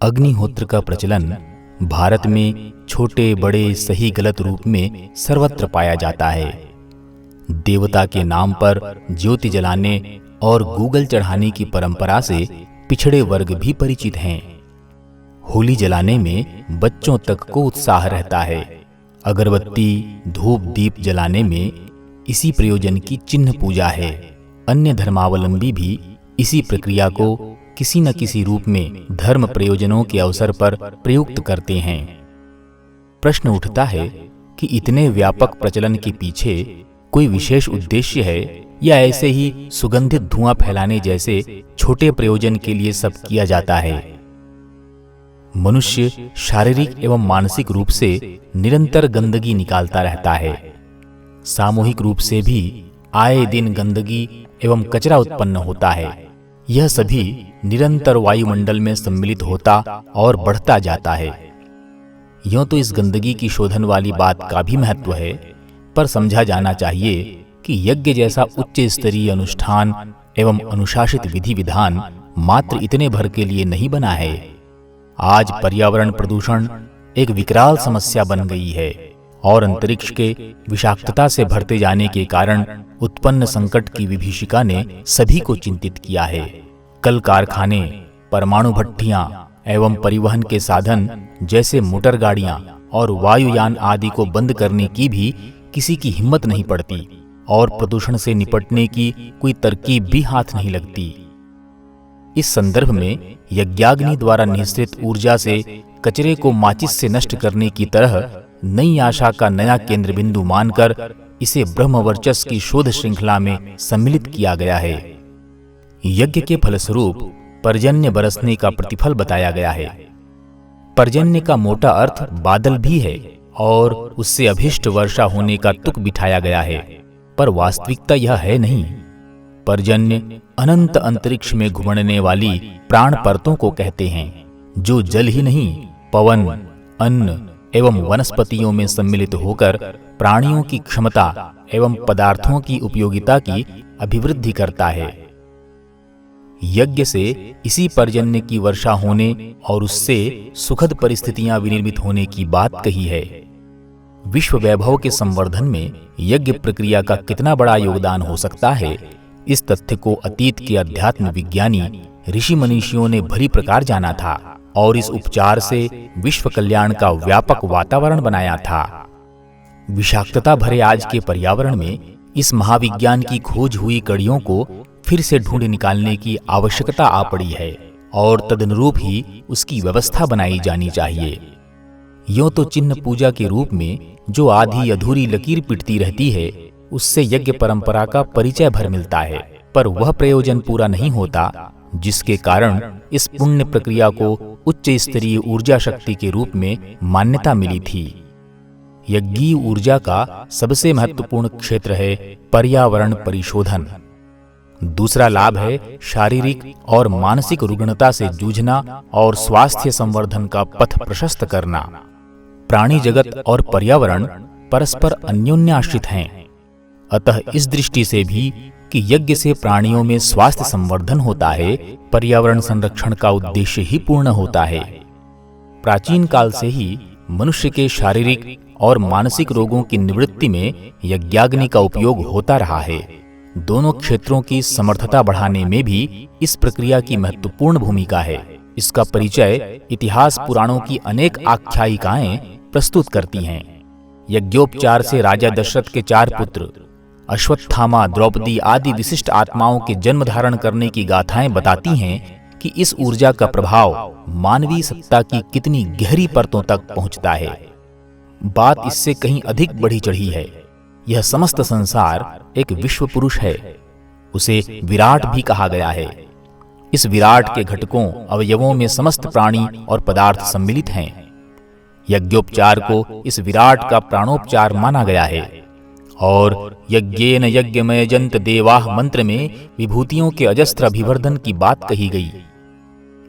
अग्निहोत्र का प्रचलन भारत में छोटे बड़े सही गलत रूप में सर्वत्र पाया जाता है। देवता के नाम पर ज्योति जलाने और गूगल चढ़ाने की परंपरा से पिछड़े वर्ग भी परिचित हैं। होली जलाने में बच्चों तक को उत्साह रहता है। अगरबत्ती धूप दीप जलाने में इसी प्रयोजन की चिन्ह पूजा है। अन्य धर्मावलंबी भी इसी प्रक्रिया को किसी न किसी रूप में धर्म प्रयोजनों के अवसर पर प्रयुक्त करते हैं। प्रश्न उठता है कि इतने व्यापक प्रचलन के पीछे कोई विशेष उद्देश्य है या ऐसे ही सुगंधित धुआं फैलाने जैसे छोटे प्रयोजन के लिए सब किया जाता है। मनुष्य शारीरिक एवं मानसिक रूप से निरंतर गंदगी निकालता रहता है। सामूहिक रूप से भी आए दिन गंदगी एवं कचरा उत्पन्न होता है। यह सभी निरंतर वायुमंडल में सम्मिलित होता और बढ़ता जाता है। यूं तो इस गंदगी की शोधन वाली बात का भी महत्व है, पर समझा जाना चाहिए कि यज्ञ जैसा उच्च स्तरीय अनुष्ठान एवं अनुशासित विधि विधान मात्र इतने भर के लिए नहीं बना है। आज पर्यावरण प्रदूषण एक विकराल समस्या बन गई है और अंतरिक्ष के विषाक्तता से भरते जाने के कारण उत्पन्न संकट की विभीषिका ने सभी को चिंतित किया है। कल कारखाने, परमाणु भट्टियां एवं परिवहन के साधन जैसे मोटर गाड़ियां और वायुयान आदि को बंद करने की भी किसी की हिम्मत नहीं पड़ती और प्रदूषण से निपटने की कोई तरकीब भी हाथ नहीं लगती। इस संदर्भ में यज्ञाग्नि द्वारा निःसृत ऊर्जा से कचरे को माचिस से नष्ट करने की तरह नई आशा का नया केंद्र बिंदु मानकर इसे ब्रह्मवर्चस्व की शोध श्रृंखला में सम्मिलित किया गया है। यज्ञ के फलस्वरूप पर्जन्य बरसने का प्रतिफल बताया गया है। पर्जन्य का मोटा अर्थ बादल भी है और उससे अभीष्ट वर्षा होने का तुक बिठाया गया है, पर वास्तविकता यह है नहीं। पर्जन्य अनंत अंतरिक्ष में घुमड़ने वाली प्राण परतों को कहते हैं, जो जल ही नहीं पवन, अन्न एवं वनस्पतियों में सम्मिलित होकर प्राणियों की क्षमता एवं पदार्थों की उपयोगिता की अभिवृद्धि करता है। यज्ञ से इसी पर्जन्य की वर्षा होने और उससे सुखद परिस्थितियां विनिर्मित होने की बात कही है। विश्व वैभव के संवर्धन में यज्ञ प्रक्रिया का कितना बड़ा योगदान हो सकता है, इस तथ्य को अतीत के अध्यात्म विज्ञानी ऋषि मनीषियों ने भली प्रकार जाना था और इस उपचार से विश्व कल्याण का व्यापक वातावरण बनाया था। विषाक्तता भरे आज के पर्यावरण में इस महाविज्ञान की खोज हुई कड़ियों को फिर से ढूंढ निकालने की आवश्यकता आ पड़ी है और तदनुरूप ही उसकी व्यवस्था बनाई जानी चाहिए। यूं तो चिन्ह पूजा के रूप में जो आधी अधूरी लकीर पिटती रहती है, उससे यज्ञ परंपरा का परिचय भर मिलता है, पर वह प्रयोजन पूरा नहीं होता जिसके कारण इस पुण्य प्रक्रिया को उच्च स्तरीय ऊर्जा शक्ति के रूप में मान्यता मिली थी। यज्ञीय ऊर्जा का सबसे महत्वपूर्ण क्षेत्र है पर्यावरण परिशोधन। दूसरा लाभ है शारीरिक और मानसिक रुग्णता से जूझना और स्वास्थ्य संवर्धन का पथ प्रशस्त करना। प्राणी जगत और पर्यावरण परस्पर अन्योन्याश्रित हैं, अतः इस दृष्टि से भी कि यज्ञ से प्राणियों में स्वास्थ्य संवर्धन होता है, पर्यावरण संरक्षण का उद्देश्य ही पूर्ण होता है। प्राचीन काल से ही मनुष्य के शारीरिक और मानसिक रोगों की निवृत्ति में यज्ञाग्नि का उपयोग होता रहा है। दोनों क्षेत्रों की समर्थता बढ़ाने में भी इस प्रक्रिया की महत्वपूर्ण भूमिका है। इसका परिचय इतिहास पुराणों की अनेक आख्यायिकाएं प्रस्तुत करती हैं। यज्ञोपचार से राजा दशरथ के 4 पुत्र अश्वत्थामा, द्रौपदी आदि विशिष्ट आत्माओं के जन्म धारण करने की गाथाएं बताती हैं कि इस ऊर्जा का प्रभाव मानवीय सत्ता की कितनी गहरी परतों तक पहुंचता है। बात इससे कहीं अधिक बढ़ी चढ़ी है। यह समस्त संसार एक विश्व पुरुष है। उसे विराट भी कहा गया है। इस विराट के घटकों अवयवों में समस्त प्राणी और पदार्थ सम्मिलित हैं। यज्ञोपचार को इस विराट का प्राणोपचार माना गया है और यज्ञेन यज्ञमय जंत देवाः मंत्र में विभूतियों के अजस्त्र अभिवर्धन की बात कही गई।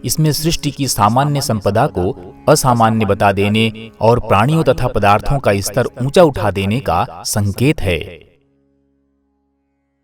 इसमें सृष्टि की सामान्य संपदा को असामान्य बता देने और प्राणियों तथा पदार्थों का स्तर ऊंचा उठा देने का संकेत है।